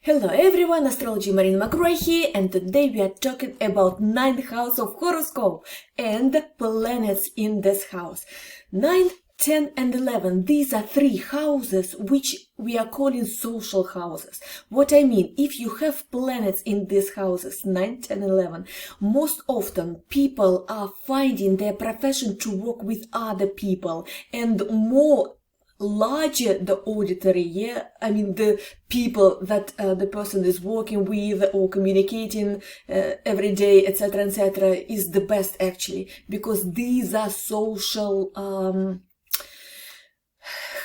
Hello everyone, Astrology Marina McRae here, and today we are talking about 9th house of horoscope and planets in this house. 9, 10 and 11, these are three houses which we are calling social houses. What I mean, if you have planets in these houses, 9, 10, 11, most often people are finding their profession to work with other people, and more larger the auditory, I mean the people that the person is working with or communicating every day, etc., is the best actually, because these are social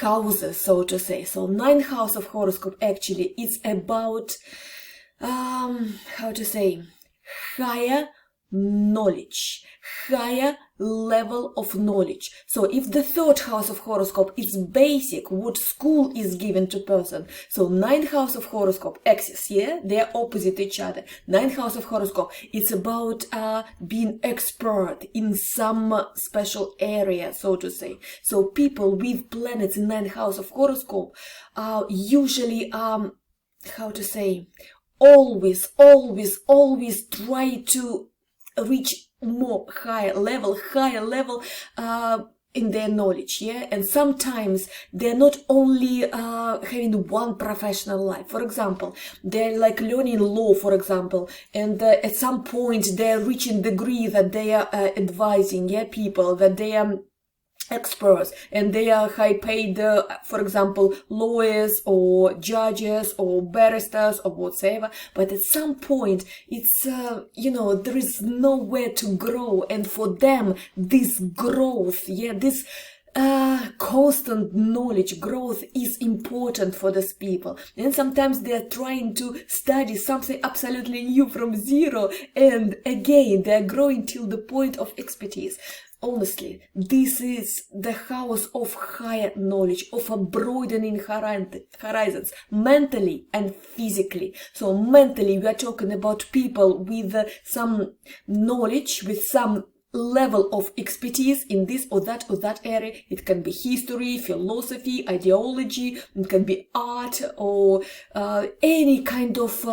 houses, so to say. So 9th house of horoscope actually is about how to say, higher knowledge, higher level of knowledge. So if the 3rd house of horoscope is basic, what school is given to person, so 9th house of horoscope axis, they are opposite each other. 9th house of horoscope, it's about being expert in some special area, so to say. So people with planets in 9th house of horoscope are usually how to say, always try to reach more higher level in their knowledge, and sometimes they're not only having one professional life. For example, they're like learning law, for example, and at some point they're reaching degree that they are advising people, that they are experts, and they are high paid, for example, lawyers or judges or barristers or whatever. But at some point it's there is nowhere to grow, and for them this growth, this constant knowledge growth is important for these people. And sometimes they are trying to study something absolutely new from zero, and again they are growing till the point of expertise. Honestly, this is the house of higher knowledge, of a broadening horizons, mentally and physically. So mentally, we are talking about people with some knowledge, with some level of expertise in this or that area. It can be history, philosophy, ideology, it can be art, or any kind of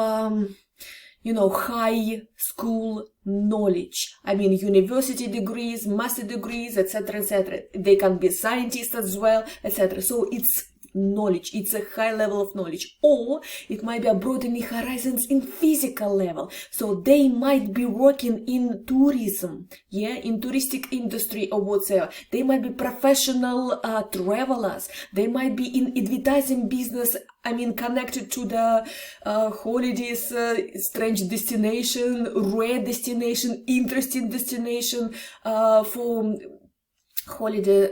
high school knowledge. I mean, university degrees, master degrees, etc. They can be scientists as well, etc. So it's knowledge, it's a high level of knowledge. Or it might be a broadening horizons in physical level. So they might be working in tourism, in touristic industry or whatsoever. They might be professional travelers. They might be in advertising business, I mean, connected to the holidays, strange destination, rare destination, interesting destination for holiday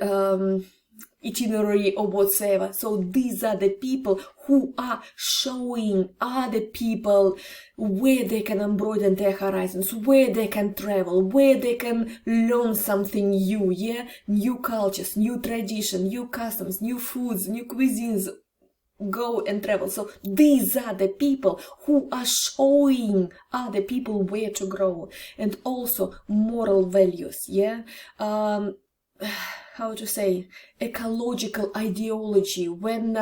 itinerary or whatsoever. So these are the people who are showing other people where they can broaden their horizons, where they can travel, where they can learn something new, new cultures, new tradition, new customs, new foods, new cuisines. Go and travel. So these are the people who are showing other people where to grow. And also moral values, how to say, ecological ideology, when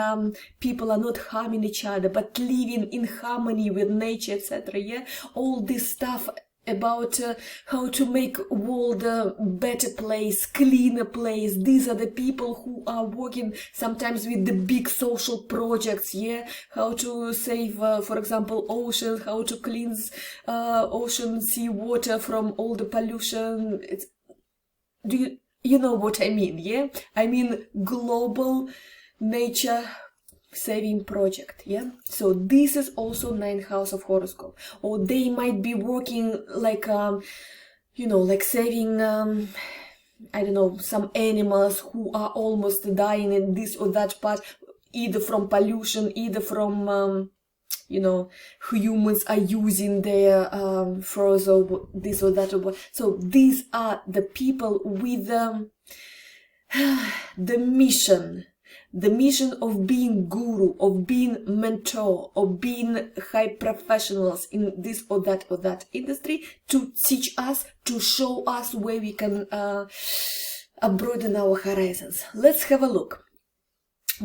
people are not harming each other but living in harmony with nature, etc. All this stuff about how to make world a better place, cleaner place. These are the people who are working sometimes with the big social projects, how to save, for example, oceans, how to cleanse ocean, sea water from all the pollution. You know what I mean, I mean global nature saving project, So this is also 9th house of horoscope. Or they might be working like like saving I don't know, some animals who are almost dying in this or that part, either from pollution, either from humans are using their furs or this or that. So these are the people with the mission of being guru, of being mentor, of being high professionals in this or that industry, to teach us, to show us where we can broaden our horizons. Let's have a look.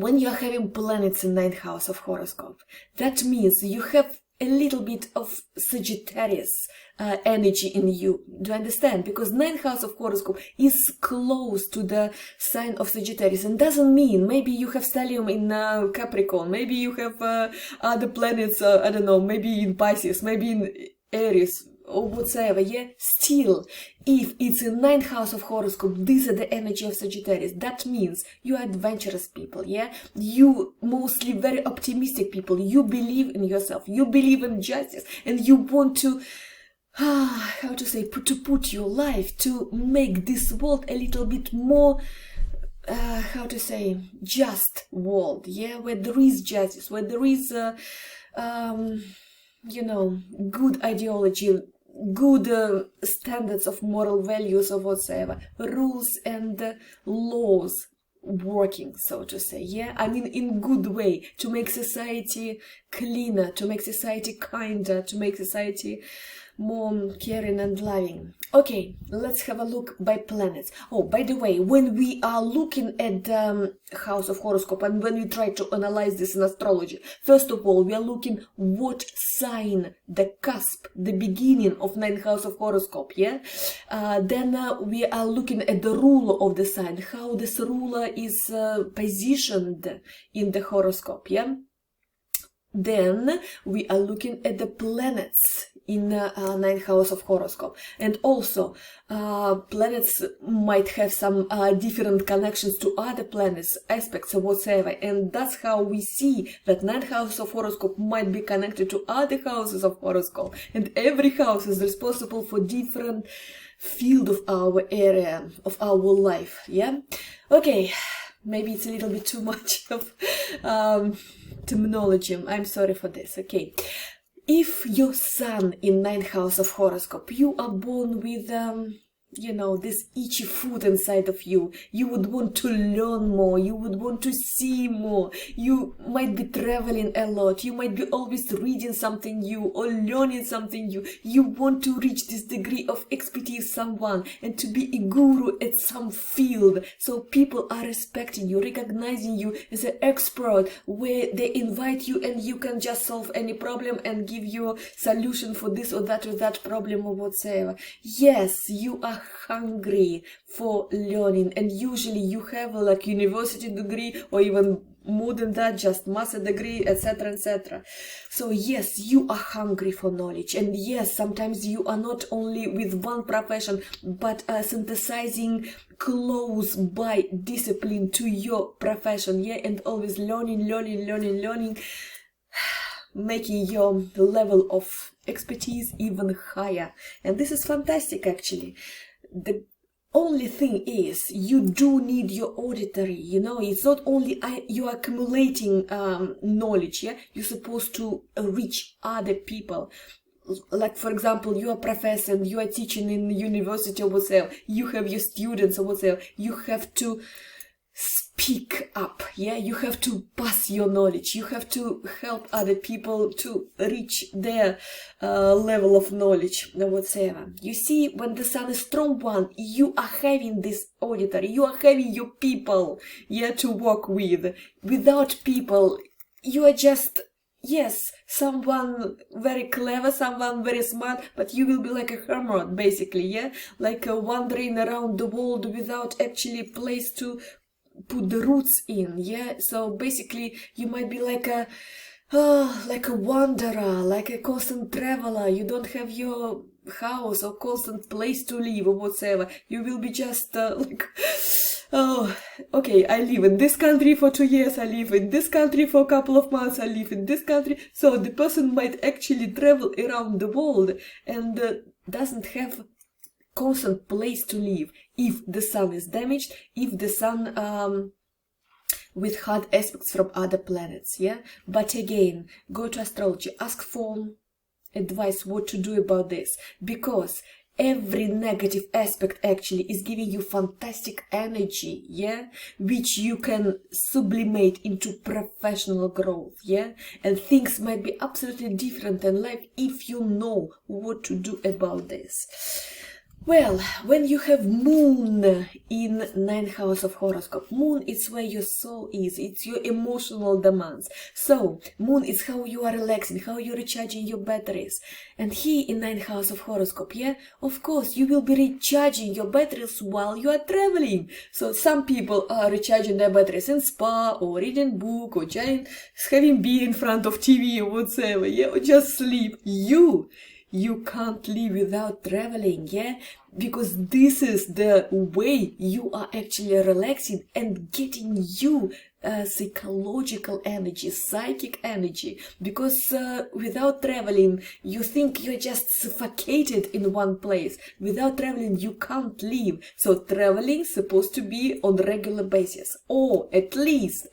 when you are having planets in 9th house of horoscope, that means you have a little bit of Sagittarius energy in you. Do you understand? Because 9th house of horoscope is close to the sign of Sagittarius, and doesn't mean maybe you have stellium in Capricorn, maybe you have other planets, I don't know, maybe in Pisces, maybe in Aries, or whatsoever, yeah? Still, if it's in 9th house of horoscope, these are the energy of Sagittarius. That means you are adventurous people, yeah? You mostly very optimistic people. You believe in yourself. You believe in justice. And you want to, how to say, to put your life, to make this world a little bit more, how to say, just world, yeah? Where there is justice, where there is, you know, good ideology, good standards of moral values or whatsoever, rules and laws working, so to say, yeah? I mean, in good way, to make society cleaner, to make society kinder, to make society more caring and loving. Okay, let's have a look by planets. Oh, by the way, when we are looking at the house of horoscope and when we try to analyze this in astrology, first of all, we are looking what sign, the cusp, the beginning of 9th house of horoscope, yeah? Then we are looking at the ruler of the sign, how this ruler is positioned in the horoscope, yeah? Then we are looking at the planets in 9th house of horoscope, and also planets might have some different connections to other planets, aspects or whatsoever, and that's how we see that 9th house of horoscope might be connected to other houses of horoscope, and every house is responsible for different field of our area, of our life, yeah? Okay, maybe it's a little bit too much of terminology. I'm sorry for this. Okay, if your sun in 9th house of horoscope, you are born with you know, this itchy food inside of you. You would want to learn more. You would want to see more. You might be traveling a lot. You might be always reading something new or learning something new. You want to reach this degree of expertise someone and to be a guru at some field. So people are respecting you, recognizing you as an expert, where they invite you and you can just solve any problem and give you a solution for this or that problem or whatsoever. Yes, you are hungry for learning, and usually you have like university degree or even more than that, just master degree, etc, etc. So yes, you are hungry for knowledge, and yes, sometimes you are not only with one profession but synthesizing close by discipline to your profession, yeah, and always learning, making your level of expertise even higher. And this is fantastic, actually. The only thing is, you do need your auditory, you know. It's not only you are accumulating knowledge, yeah, you're supposed to reach other people. Like, for example, you are a professor and you are teaching in university or whatever, you have your students or whatever, you have to speak up, yeah, you have to pass your knowledge, you have to help other people to reach their level of knowledge or whatsoever. You see, when the sun is strong one, you are having this auditory, you are having your people, yeah, to work with. Without people, you are just, yes, someone very clever, someone very smart, but you will be like a hermit, basically, yeah, like wandering around the world without actually place to put the roots in, yeah. So basically you might be like a wanderer, like a constant traveler. You don't have your house or constant place to live or whatsoever. You will be just like, oh, okay, I live in this country for 2 years, I live in this country for a couple of months, I live in this country. So the person might actually travel around the world and doesn't have constant place to live if the sun is damaged, if the sun with hard aspects from other planets, yeah. But again, go to astrology, ask for advice what to do about this, because every negative aspect actually is giving you fantastic energy, yeah, which you can sublimate into professional growth, yeah. And things might be absolutely different in life if you know what to do about this. Well, when you have moon in 9th house of horoscope, moon is where your soul is, it's your emotional demands. So, moon is how you are relaxing, how you're recharging your batteries. And here in 9th house of horoscope, yeah, of course, you will be recharging your batteries while you are traveling. So, some people are recharging their batteries in spa, or reading book, or just having beer in front of TV, or whatever, yeah, or just sleep. You can't live without traveling, yeah? Because this is the way you are actually relaxing and getting you psychological energy, psychic energy. Because without traveling, you think you're just suffocated in one place. Without traveling, you can't live. So traveling is supposed to be on a regular basis. Or at least,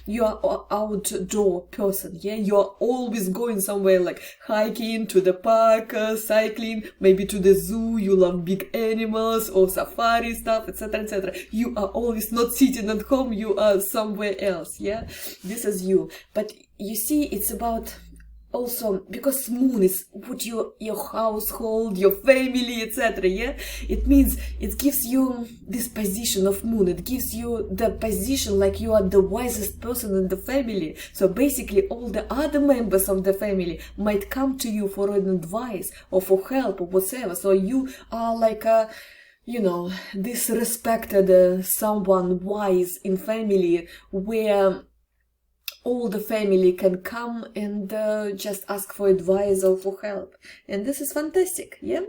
you are an outdoor person, yeah? You are always going somewhere, like hiking, to the park, cycling, maybe to the zoo. You love big animals or safari stuff, etc., etc. You are always not sitting at home, you are somewhere else, yeah? This is you. But you see, it's about also, because moon is what your household, your family, etc., yeah? It means it gives you this position of moon. It gives you the position like you are the wisest person in the family. So basically all the other members of the family might come to you for an advice or for help or whatever. So you are like a, you know, this respected someone wise in family, where all the family can come and just ask for advice or for help. And this is fantastic, yeah?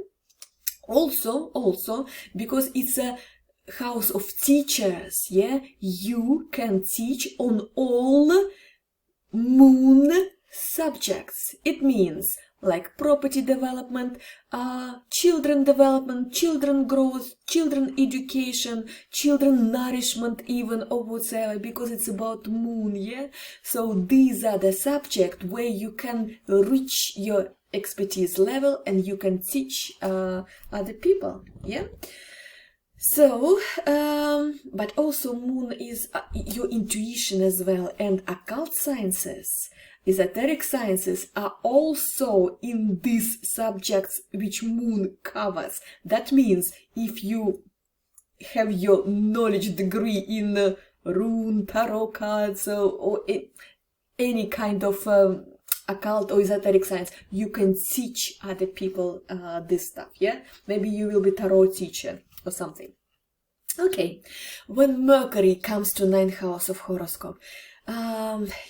Also, because it's a house of teachers, yeah? You can teach on all moon subjects. It means like property development, children development, children growth, children education, children nourishment even, or whatever, because it's about moon, yeah? So these are the subjects where you can reach your expertise level and you can teach other people, yeah? So, but also moon is your intuition as well, and occult sciences, esoteric sciences are also in these subjects which moon covers. That means if you have your knowledge degree in rune, tarot cards, or any kind of occult or esoteric science, you can teach other people this stuff, yeah? Maybe you will be tarot teacher or something. Okay, when Mercury comes to 9th house of horoscope,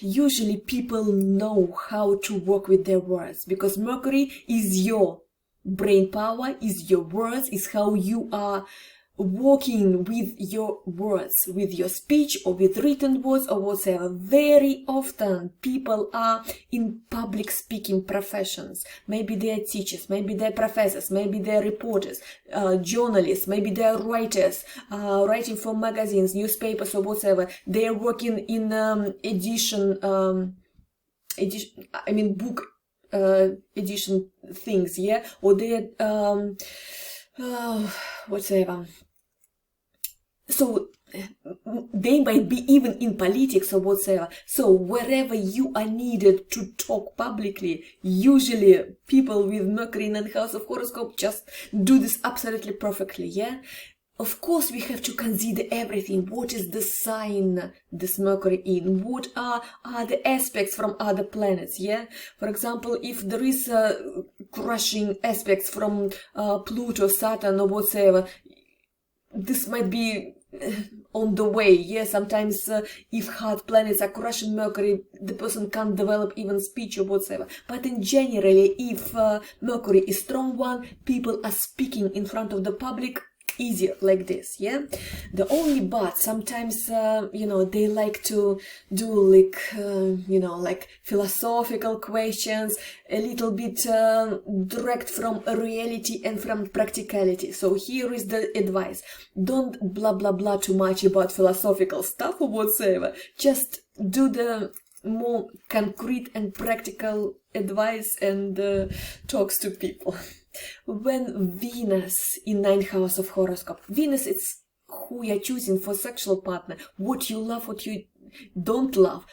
usually people know how to work with their words, because Mercury is your brain power, is your words, is how you are working with your words, with your speech or with written words or whatever. Very often people are in public speaking professions. Maybe they are teachers, maybe they're professors, maybe they're reporters, journalists, maybe they're writers, writing for magazines, newspapers or whatever. They are working in book edition things, yeah? Or they're whatever. So they might be even in politics or whatever. So wherever you are needed to talk publicly, usually people with Mercury in the house of horoscope just do this absolutely perfectly, yeah? Of course, we have to consider everything. What is the sign this Mercury in? What are the aspects from other planets, yeah? For example, if there is crushing aspects from Pluto, Saturn, or whatever, this might be on the way, yeah? Sometimes if hard planets are crushing Mercury, the person can't develop even speech or whatever. But in generally, if Mercury is strong one, people are speaking in front of the public easier like this, yeah? The only but sometimes you know, they like to do like you know, like philosophical questions, a little bit direct from reality and from practicality. So here is the advice: don't blah blah blah too much about philosophical stuff or whatsoever. Just do the more concrete and practical advice and talks to people. When Venus in 9th house of horoscope, Venus is who you're choosing for sexual partner, what you love, what you don't love,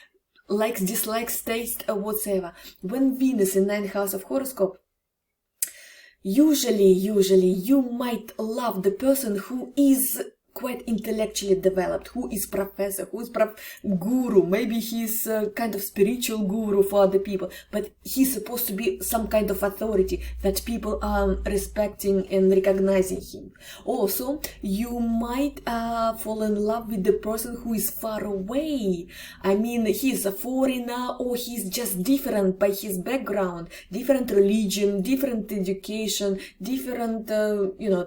likes, dislikes, taste, or whatever. When Venus in 9th house of horoscope, Usually you might love the person who is quite intellectually developed, who is professor, who is guru. Maybe he's a kind of spiritual guru for other people, but he's supposed to be some kind of authority that people are respecting and recognizing him. Also, you might fall in love with the person who is far away. I mean, he's a foreigner, or he's just different by his background, different religion, different education, different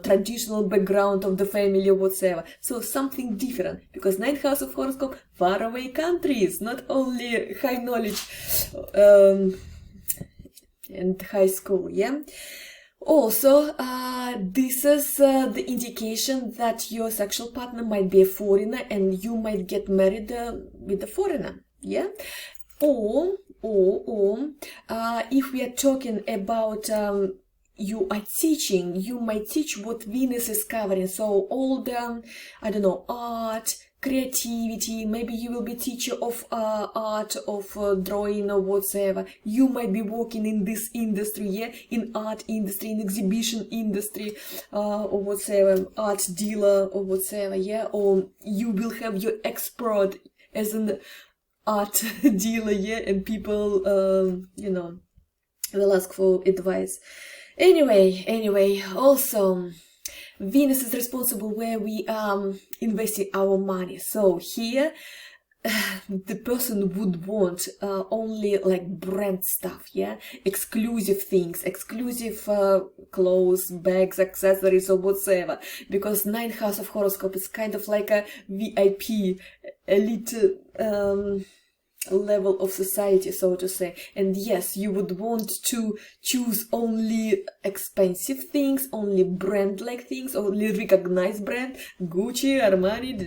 traditional background of the family or whatsoever. So something different, because 9th house of horoscope, far away countries, not only high knowledge and high school, yeah. Also, this is the indication that your sexual partner might be a foreigner and you might get married with a foreigner, yeah. Or if we are talking about you are teaching, you might teach what Venus is covering. So all the, I don't know, art, creativity, maybe you will be teacher of art, of drawing or whatsoever. You might be working in this industry, yeah, in art industry, in exhibition industry, or whatsoever, art dealer or whatsoever, yeah, or you will have your expert as an art dealer, yeah, and people, will ask for advice. Anyway, also, Venus is responsible where we are investing our money. So here, the person would want only like brand stuff, yeah, exclusive things, exclusive clothes, bags, accessories, or whatsoever. Because 9th house of horoscope is kind of like a VIP, elite level of society, so to say. And yes, you would want to choose only expensive things, only brand like things, only recognized brand, Gucci, Armani,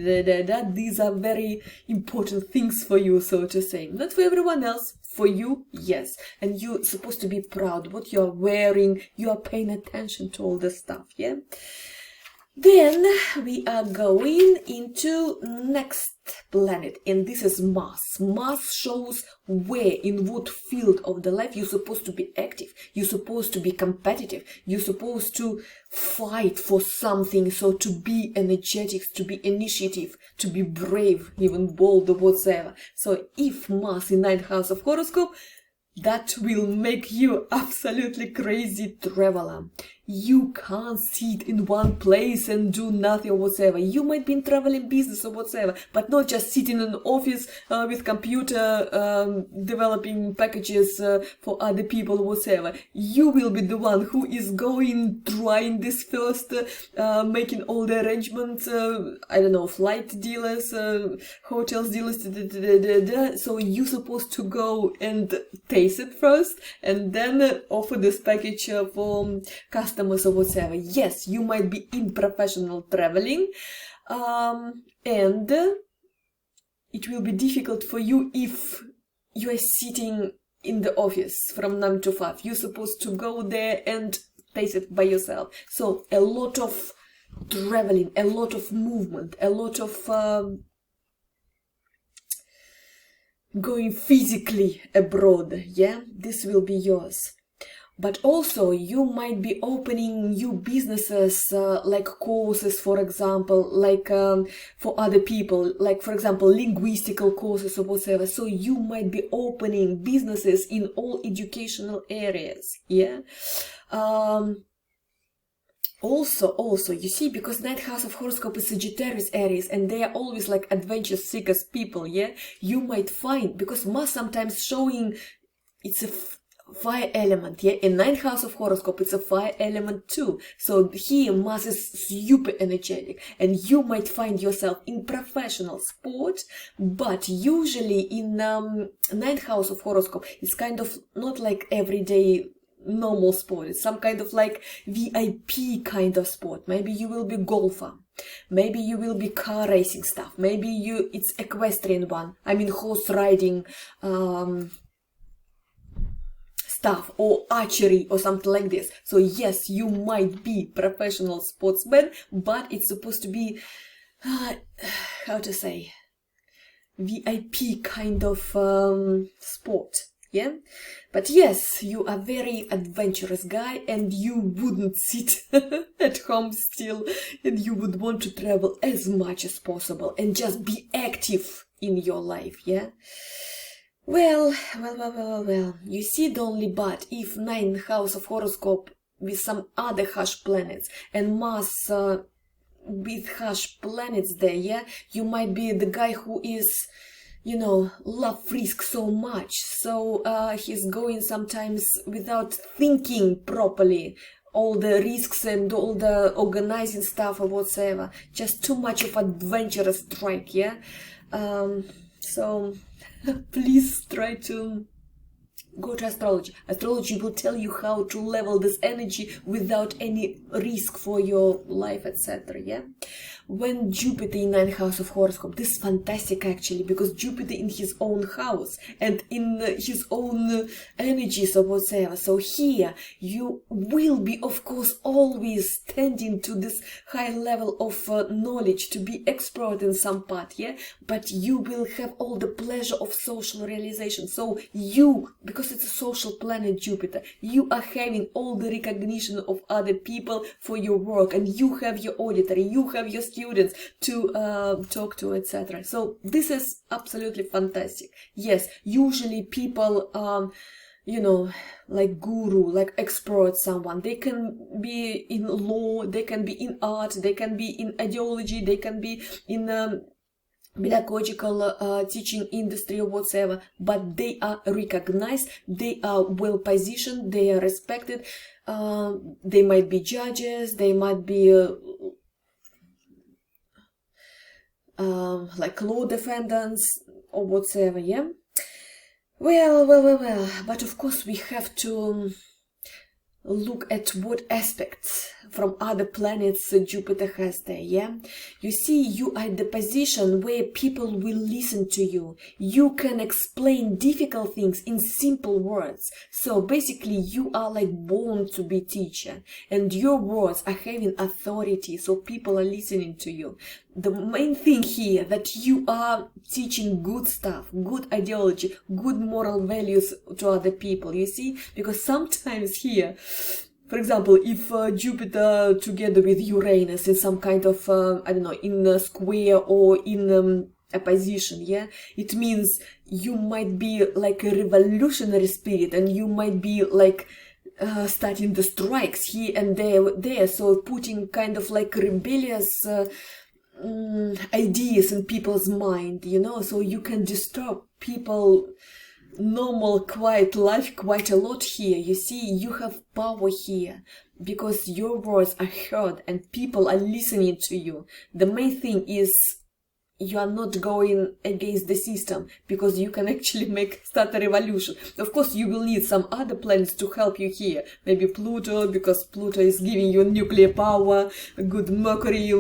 these are very important things for you, so to say. Not for everyone else, for you, yes. And you're supposed to be proud what you're wearing, you are paying attention to all the stuff, yeah. Then we are going into next planet, and this is Mars. Mars shows where, in what field of the life you're supposed to be active, you're supposed to be competitive, you're supposed to fight for something, so to be energetic, to be initiative, to be brave, even bold or whatsoever. So if Mars in 9th house of horoscope, that will make you absolutely crazy traveler. You can't sit in one place and do nothing or whatsoever. You might be in traveling business or whatsoever, but not just sitting in an office with computer developing packages for other people or whatsoever. You will be the one who is going, trying this first, making all the arrangements, I don't know, flight dealers, hotels dealers, so you're supposed to go and taste it first and then offer this package for customers or whatsoever. Yes, you might be in professional traveling, and it will be difficult for you if you are sitting in the office from 9 to 5. You're supposed to go there and taste it by yourself. So a lot of traveling, a lot of movement, a lot of going physically abroad, yeah, this will be yours. But also you might be opening new businesses, like courses, for example, like for other people, like for example linguistical courses or whatever. So you might be opening businesses in all educational areas, yeah. Also, you see, because 9th house of horoscope is Sagittarius Aries, and they are always like adventure seekers people, yeah. You might find, because Mars sometimes showing it's a fire element, yeah. In 9th house of horoscope, it's a fire element too. So here Mars is super energetic, and you might find yourself in professional sport, but usually in 9th house of horoscope, it's kind of not like everyday normal sport. It's some kind of like VIP kind of sport. Maybe you will be golfer, maybe you will be car racing stuff, maybe it's equestrian one, I mean horse riding stuff, or archery or something like this. So yes, you might be professional sportsman, but it's supposed to be how to say, VIP kind of sport. yeah. But yes, you are very adventurous guy, and you wouldn't sit at home still, and you would want to travel as much as possible and just be active in your life, yeah. Well, you see the only but if 9th house of horoscope with some other harsh planets and Mars with harsh planets there, yeah, you might be the guy who is, you know, love risk so much, so he's going sometimes without thinking properly all the risks and all the organizing stuff or whatsoever, just too much of adventurous strike, yeah. So please try to go to astrology. Astrology will tell you how to level this energy without any risk for your life, etc. Yeah. When Jupiter in 9th house of horoscope, this is fantastic actually, because Jupiter in his own house and in his own energies or whatsoever. So here you will be, of course, always tending to this high level of knowledge, to be expert in some part, yeah. But you will have all the pleasure of social realization. So you, because it's a social planet Jupiter, you are having all the recognition of other people for your work, and you have your auditor, you have your students to talk to, etc. So this is absolutely fantastic. Yes, usually people you know, like guru, like expert someone, they can be in law, they can be in art, they can be in ideology, they can be in pedagogical teaching industry or whatsoever, but they are recognized, they are well positioned, they are respected. They might be judges, they might be like law defendants or whatsoever, yeah. Well, but of course we have to look at what aspects from other planets Jupiter has there, yeah. You see, you are in the position where people will listen to you. You can explain difficult things in simple words. So basically you are like born to be teacher, and your words are having authority, so people are listening to you. The main thing here that you are teaching good stuff, good ideology, good moral values to other people, you see, because sometimes here, for example, if Jupiter together with Uranus in some kind of, I don't know, in a square or in a position, yeah, it means you might be like a revolutionary spirit, and you might be like starting the strikes here and there, so putting kind of like rebellious ideas in people's mind, you know, so you can disturb people normal quiet life quite a lot here. You see, you have power here because your words are heard and people are listening to you. The main thing is you are not going against the system, because you can actually start a revolution. Of course, you will need some other planets to help you here. Maybe Pluto, because Pluto is giving you nuclear power, good Mercury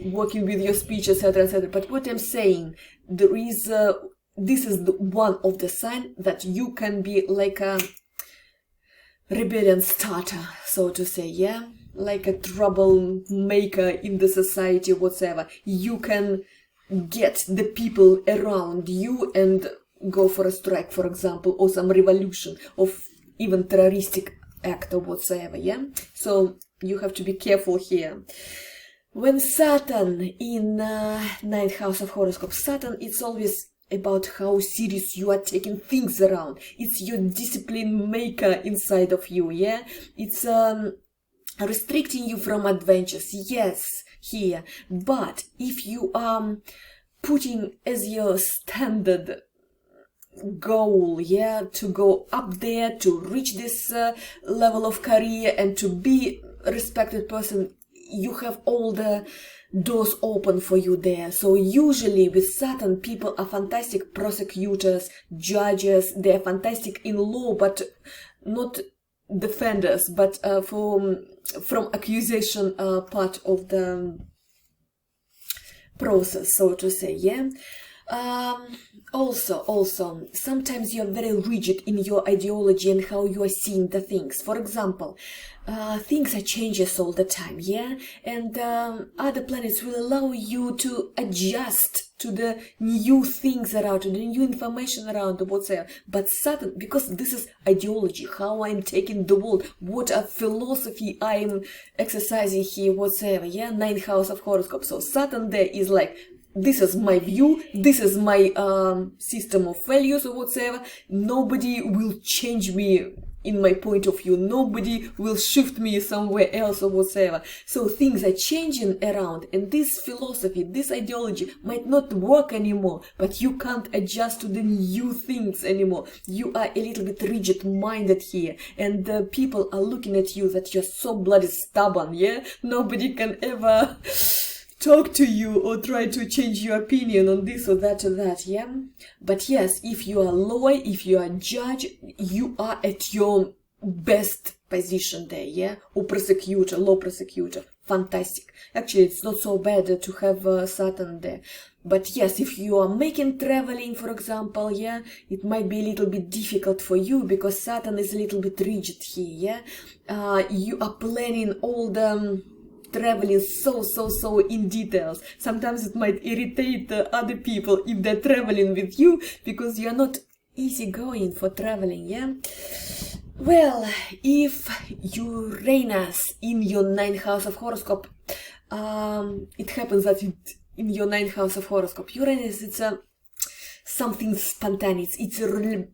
working with your speech, etc., etc. But what I'm saying, there is this is one of the signs that you can be like a rebellion starter, so to say, yeah, like a troublemaker in the society, whatsoever. You can get the people around you and go for a strike, for example, or some revolution, of even terroristic act or whatsoever, yeah. So you have to be careful here. When Saturn in 9th house of horoscope, Saturn, it's always about how serious you are taking things around. It's your discipline maker inside of you, yeah. It's restricting you from adventures, yes, here. But if you are putting as your standard goal, yeah, to go up there, to reach this level of career and to be a respected person, you have all the doors open for you there. So usually with Saturn, people are fantastic prosecutors, judges, they're fantastic in law, but not defenders, but from accusation part of the process, so to say, yeah. Also, sometimes you're very rigid in your ideology and how you are seeing the things. For example, things are changes all the time, yeah? And other planets will allow you to adjust to the new things around, to the new information around, or whatsoever. But Saturn, because this is ideology, how I'm taking the world, what a philosophy I'm exercising here, whatsoever, yeah? Ninth house of horoscope. So Saturn there is like, this is my view, this is my system of values or whatsoever. Nobody will change me in my point of view. Nobody will shift me somewhere else or whatsoever. So things are changing around, and this philosophy, this ideology might not work anymore, but you can't adjust to the new things anymore. You are a little bit rigid-minded here, and people are looking at you that you're so bloody stubborn, yeah? Nobody can ever talk to you or try to change your opinion on this or that, yeah? But yes, if you are lawyer, if you are judge, you are at your best position there, yeah? Or prosecutor, law prosecutor, fantastic. Actually, it's not so bad to have Saturn there. But yes, if you are making traveling, for example, yeah, it might be a little bit difficult for you because Saturn is a little bit rigid here, yeah? You are planning all the traveling so in details. Sometimes it might irritate other people if they're traveling with you because you're not easygoing for traveling, yeah? Well, if Uranus in your ninth house of horoscope, it happens that in your ninth house of horoscope, Uranus, it's a something spontaneous, it's a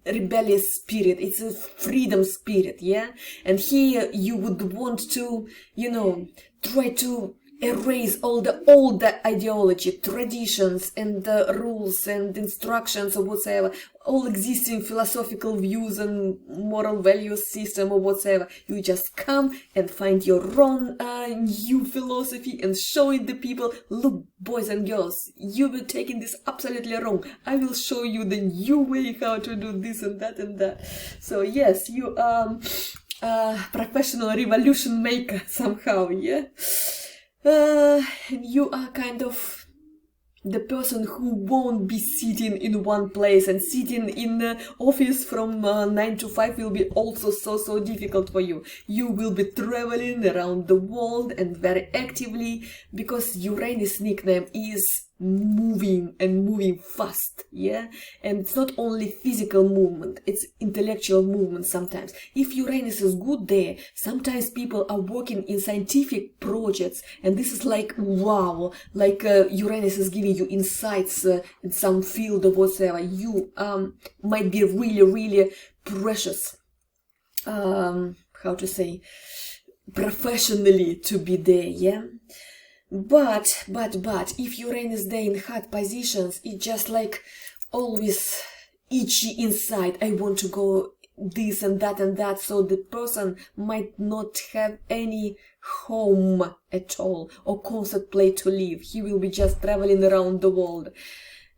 rebellious spirit, it's a freedom spirit, yeah? And here you would want to, you know, try to erase all the old ideology, traditions and rules and instructions or whatsoever, all existing philosophical views and moral values system or whatsoever. You just come and find your own new philosophy and showing the people, look, boys and girls, you were taking this absolutely wrong. I will show you the new way how to do this and that and that. So yes, you are professional revolution maker somehow, yeah? You are kind of the person who won't be sitting in one place, and sitting in the office from 9 to 5 will be also so difficult for you. You will be traveling around the world and very actively, because Uranus' nickname is moving and moving fast, yeah? And it's not only physical movement, it's intellectual movement sometimes. If Uranus is good there, sometimes people are working in scientific projects, and this is like, wow, like Uranus is giving you insights in some field or whatsoever. You might be really precious, how to say, professionally to be there, yeah? But if Uranus there in hard positions, it's just like always itchy inside. I want to go this and that, so the person might not have any home at all or concert place to live. He will be just traveling around the world.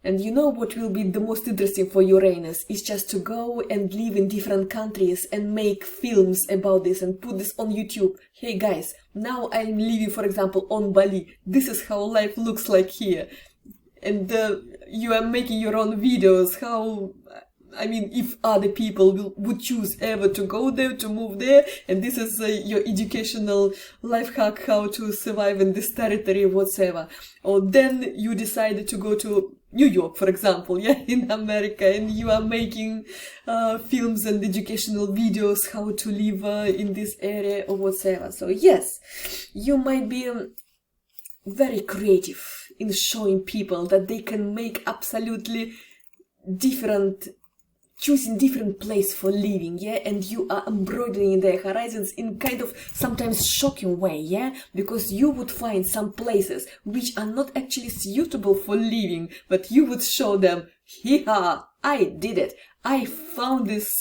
And you know what will be the most interesting for Uranus is just to go and live in different countries and make films about this and put this on YouTube. Hey guys, now I'm living, for example, on Bali. This is how life looks like here. And you are making your own videos, how, I mean, if other people would choose ever to go there, to move there, and this is your educational life hack, how to survive in this territory, whatsoever. Or then you decided to go to New York, for example, yeah, in America, and you are making films and educational videos how to live in this area or whatsoever. So yes, you might be very creative in showing people that they can make absolutely different, choosing different place for living, yeah? And you are embroidering their horizons in kind of sometimes shocking way, yeah? Because you would find some places which are not actually suitable for living, but you would show them, hee-ha, I did it. I found this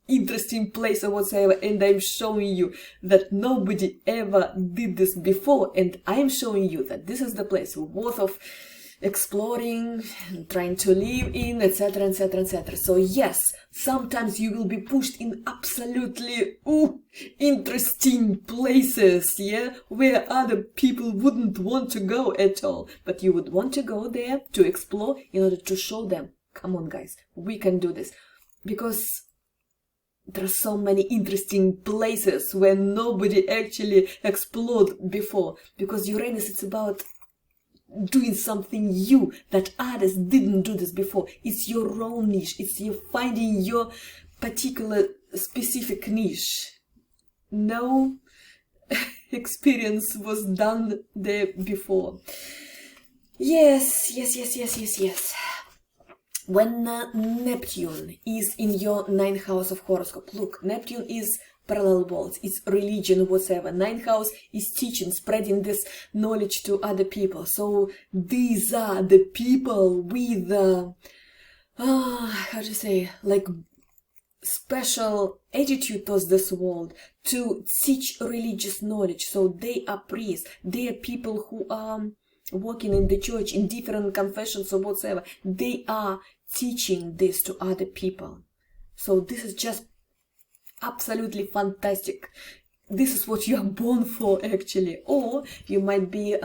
interesting place or whatsoever, and I'm showing you that nobody ever did this before, and I'm showing you that this is the place worth of exploring, trying to live in, etc, etc, etc. So yes, sometimes you will be pushed in absolutely interesting places, yeah, where other people wouldn't want to go at all, but you would want to go there to explore in order to show them, come on guys, we can do this, because there are so many interesting places where nobody actually explored before, because Uranus, it's about doing something new that others didn't do this before. It's your own niche. It's you finding your particular specific niche. No experience was done there before. Yes. When Neptune is in your 9th house of horoscope, look, Neptune is parallel worlds, it's religion, whatever. 9th house is teaching, spreading this knowledge to other people. So these are the people with how to say, like special attitude towards this world to teach religious knowledge. So they are priests, they are people who are working in the church in different confessions or whatever. They are teaching this to other people. So this is just absolutely fantastic. This is what you are born for, actually. Or you might be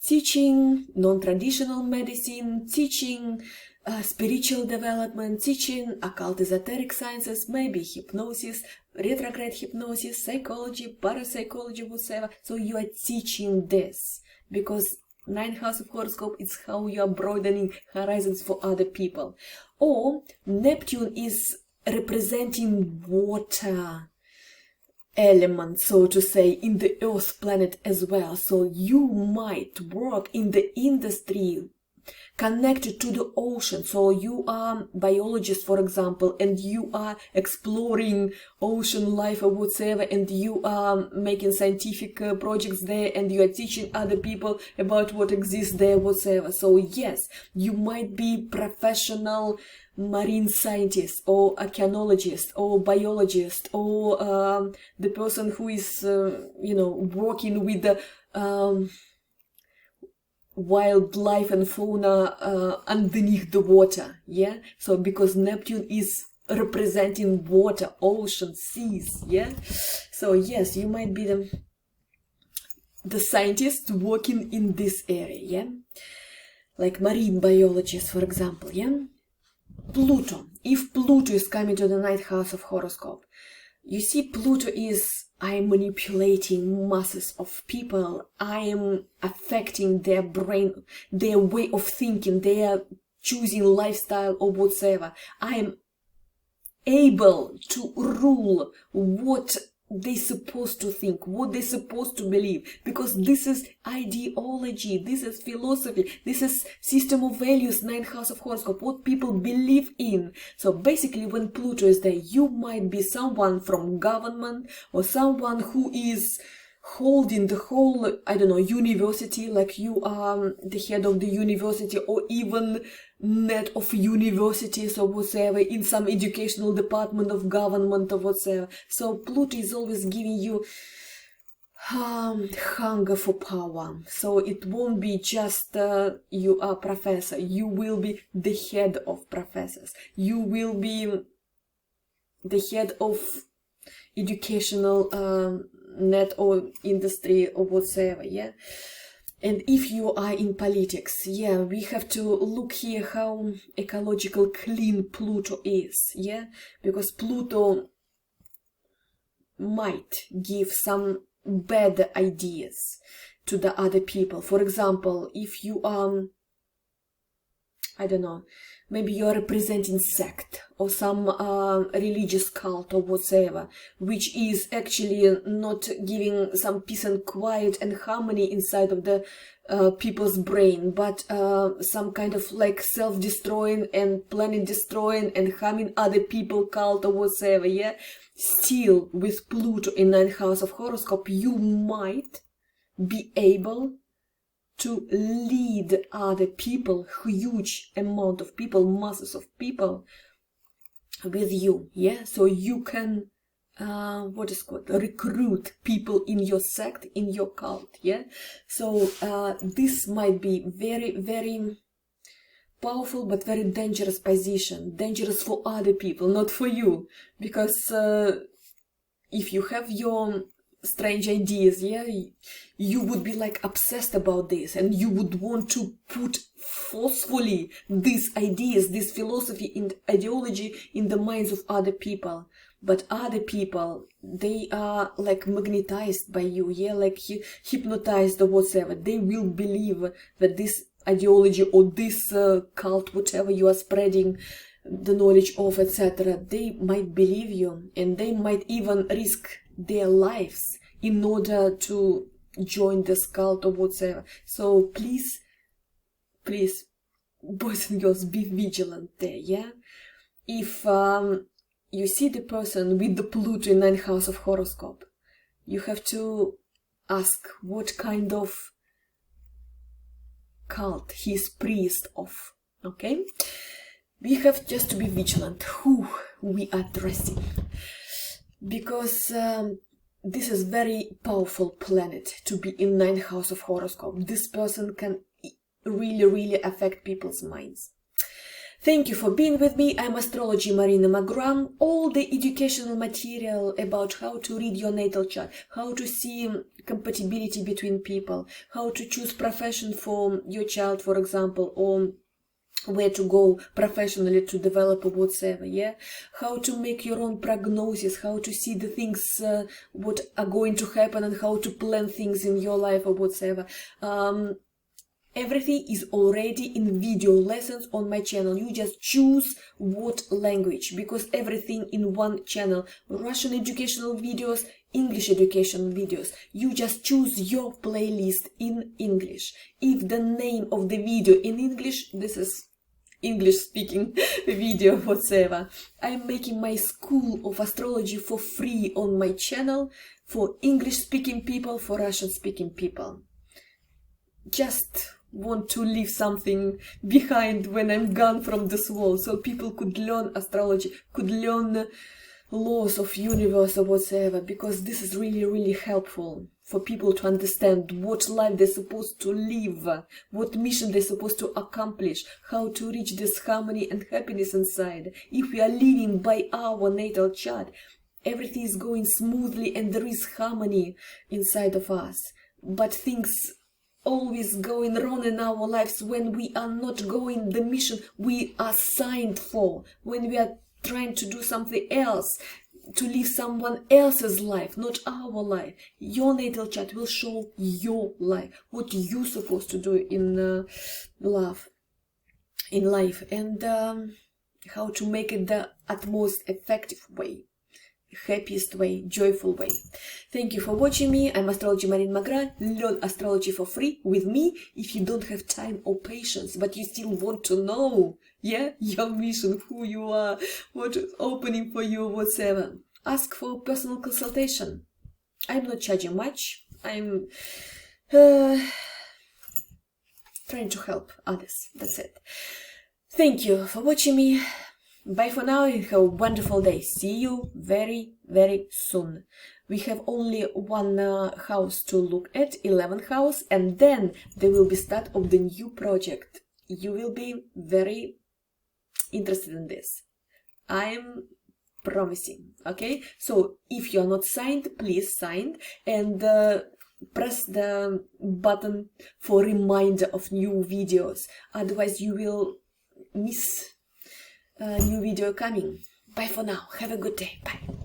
teaching non-traditional medicine, teaching spiritual development, teaching occult esoteric sciences, maybe hypnosis, retrograde hypnosis, psychology, parapsychology, whatever. So you are teaching this, because 9th house of horoscope is how you are broadening horizons for other people. Or Neptune is representing water element, so to say, in the Earth planet as well. So you might work in the industry connected to the ocean. So you are biologist, for example, and you are exploring ocean life or whatever, and you are making scientific projects there, and you are teaching other people about what exists there, whatever. So yes, you might be professional marine scientist or oceanologist or biologist, or the person who is working with the wildlife and fauna underneath the water. Yeah, so because Neptune is representing water, ocean, seas. Yeah, so yes, you might be the scientist working in this area. Yeah, like marine biologist, for example. Yeah. Pluto, if Pluto is coming to the 9th house of horoscope, you see, Pluto is, I am manipulating masses of people, I am affecting their brain, their way of thinking, their choosing lifestyle or whatever. I am able to rule what they're supposed to think, what they're supposed to believe, because this is ideology, this is philosophy, this is system of values, 9th house of horoscope, what people believe in. So basically, when Pluto is there, you might be someone from government or someone who is holding the whole, I don't know, university, like you are the head of the university, or even net of universities or whatever, in some educational department of government or whatever. So Pluto is always giving you hunger for power. So it won't be just you are professor, you will be the head of professors, you will be the head of educational net or industry or whatsoever. Yeah. And if you are in politics, yeah, we have to look here how ecological clean Pluto is. Yeah, because Pluto might give some bad ideas to the other people. For example, if you are, I don't know, maybe you're representing sect or some religious cult or whatever, which is actually not giving some peace and quiet and harmony inside of the people's brain, but some kind of like self-destroying and planet destroying and harming other people cult or whatever. Yeah, still with Pluto in 9th house of horoscope, you might be able to lead other people, huge amount of people, masses of people with you. Yeah, so you can what is called, recruit people in your sect, in your cult, yeah? So this might be very, very powerful but very dangerous position, dangerous for other people, not for you, because if you have your strange ideas, yeah, you would be like obsessed about this, and you would want to put forcefully these ideas, this philosophy and ideology in the minds of other people. But other people, they are like magnetized by you, yeah, like hypnotized or whatever. They will believe that this ideology or this cult, whatever you are spreading the knowledge of, etc., they might believe you, and they might even risk their lives in order to join this cult or whatever. So please, please, boys and girls, be vigilant there, yeah? If you see the person with the Pluto in 9th house of horoscope, you have to ask what kind of cult he is priest of, okay? We have just to be vigilant who we are addressing, because this is very powerful planet to be in 9th house of horoscope. This person can really, really affect people's minds. Thank you for being with me. I'm Astrology Marina McGrath. All the educational material about how to read your natal chart, how to see compatibility between people, how to choose profession for your child, for example, or where to go professionally to develop or whatever, yeah, how to make your own prognosis, how to see the things what are going to happen, and how to plan things in your life or whatever. Everything is already in video lessons on my channel. You just choose what language, because everything in one channel. Russian educational videos, English educational videos. You just choose your playlist in English. If the name of the video in English, this is English speaking video, whatever. I'm making my school of astrology for free on my channel for English speaking people, for Russian speaking people. Just want to leave something behind when I'm gone from this world, so people could learn astrology, could learn laws of universe or whatever, because this is really, really helpful for people to understand what life they're supposed to live, what mission they're supposed to accomplish, how to reach this harmony and happiness inside. If we are living by our natal chart, everything is going smoothly and there is harmony inside of us. But things always going wrong in our lives when we are not going the mission we are signed for, when we are trying to do something else, to live someone else's life, not our life. Your natal chart will show your life, what you're supposed to do in life, and how to make it the utmost effective way, happiest way, joyful way. Thank you for watching me. I'm Astrology Marina McGrath. Learn astrology for free with me if you don't have time or patience, but you still want to know, yeah, your mission, who you are, what is opening for you, whatever. Ask for a personal consultation. I'm not charging much. I'm trying to help others. That's it. Thank you for watching me. Bye for now and have a wonderful day. See you very, very soon. We have only one house to look at, 11th house, and then there will be start of the new project. You will be very interested in this. I'm promising, okay? So if you're not signed, please sign and press the button for reminder of new videos. Otherwise you will miss a new video coming. Bye for now. Have a good day. Bye.